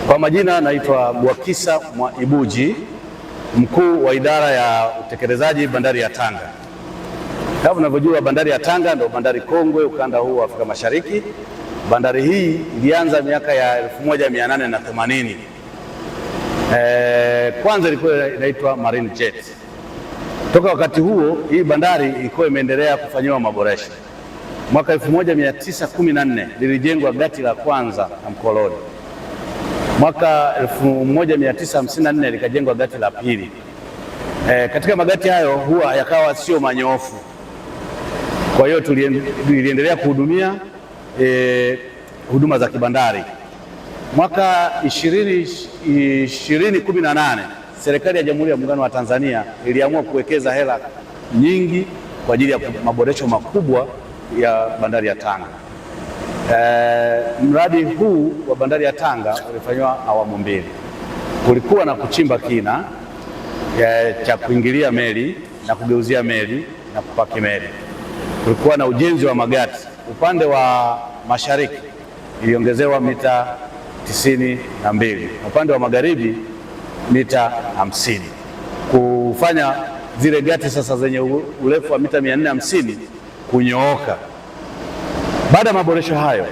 Kwa majina naitwa Gwakisa Mwaibuji, mkuu wa idara ya utekelezaji bandari ya Tanga. Kama unavyojua, bandari ya Tanga ndio bandari kongwe ukanda huu wa Afrika Mashariki. Bandari hii ilianza miaka ya 1880. Kwanza ilikuwa inaitwa Marine Jet. Toka wakati huo hii bandari ilikuwa imeendelea kufanyiwa maboresho. Mwaka 1914 lilijengwa gati la kwanza na mkoloni. Mwaka 1954 likajengwa gati la pili. Katika magati hayo huwa yakawa sio manyofu, kwa hiyo tuliendelea kuhudumia huduma za kibandari. Mwaka 2018 serikali ya Jamhuri ya Muungano wa Tanzania iliamua kuwekeza hela nyingi kwa ajili ya maboresho makubwa ya bandari ya Tanga. Mradi huu wa bandari ya Tanga ulifanywa awamu mbili. Kulikuwa na kuchimba kina cha kuingilia meli na kugeuzia meli na kupaki meli. Kulikuwa na ujenzi wa magati. Upande wa mashariki iliongezewa mita 92, upande wa magharibi mita 50, kufanya zile gati sasa zenye urefu wa mita 450 kunyooka. Baada ya maboresho hayo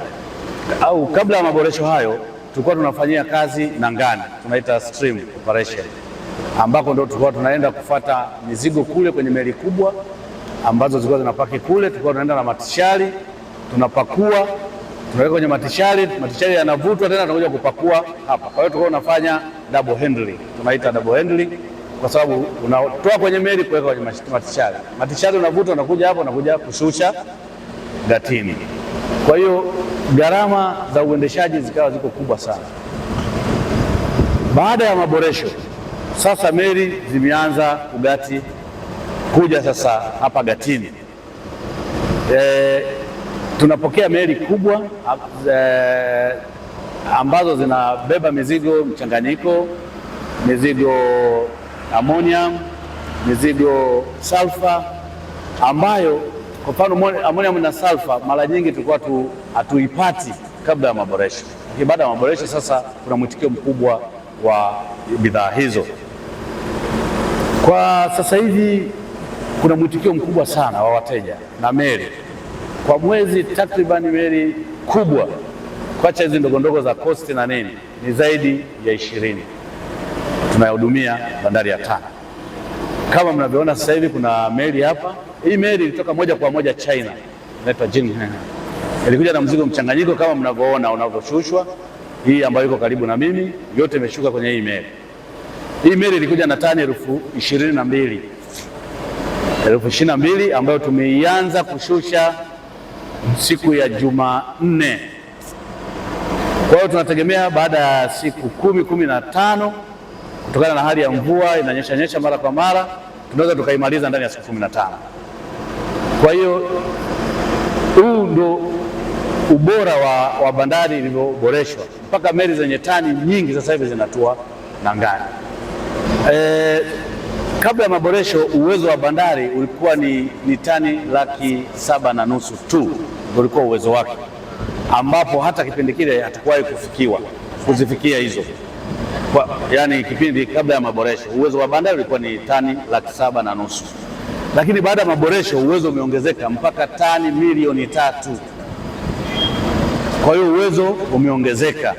au kabla ya maboresho hayo, tulikuwa tunafanyia kazi Nangani, tunaita stream operation, ambako ndio tulikuwa tunaenda kufuata mizigo kule kwenye meli kubwa ambazo zilikuwa zinapaki kule. Tulikuwa tunaenda na matishari, tunapakua, tunaweka kwenye matishari yanavutwa tena tunakuja kupakua hapa. Kwa hiyo tulikuwa tunafanya double handling, tunaita double handling kwa sababu unatoa kwenye meli kuweka kwenye matishari unavuta, unakuja hapo, unakuja kushusha gatini. Kwa hiyo gharama za uendeshaji zikawa ziko kubwa sana. Baada ya maboresho sasa meli zimeanza kugati kuja sasa hapa gatini. Tunapokea meli kubwa ambazo zinabeba mizigo mchanganyiko, mizigo ammonium, mizigo sulfur, ambayo kwa mfano ammonium na sulfur mara nyingi tulikuwa hatuipati kabla ya maboresho. Lakini baada ya maboresho sasa kuna mwitikio mkubwa wa bidhaa hizo. Kwa sasa hivi kuna mwitikio mkubwa sana wa wateja na meli. Kwa mwezi takribani meli kubwa kwacha hizi ndogondogo za coast na nini ni zaidi ya 20 tunayahudumia bandari ya Tanga. Kama mnavyoona sasa hivi kuna meli hapa. Hii meli ilitoka moja kwa moja China, inaitwa Jinhe. Ilikuja na mzigo mchanganyiko kama mnavyoona unavyoshushwa. Hii ambayo iko karibu na mimi yote imeshuka kwenye hii meli. Hii meli ilikuja na tani 22,000 ambayo tumeianza kushusha siku ya Jumanne. Kwa hiyo tunategemea baada ya siku 10-15 kutokana na hali ya mvua inanyesha mara kwa mara, tunaweza tukaimaliza ndani ya siku 15. Kwa hiyo huu ndo ubora wa bandari ilivyoboreshwa mpaka meli zenye tani nyingi sasa hivi zinatua Nangani. Kabla ya maboresho uwezo wa bandari ulikuwa ni tani 750,000 tu ulikuwa uwezo wake, ambapo hata kipindi kile hatakuwahi kuzifikia hizo. Yani kipindi kabla ya maboresho uwezo wa bandari ulikuwa ni tani 750,000, lakini baada ya maboresho uwezo umeongezeka mpaka tani 1,300,000. Kwa hiyo uwezo umeongezeka.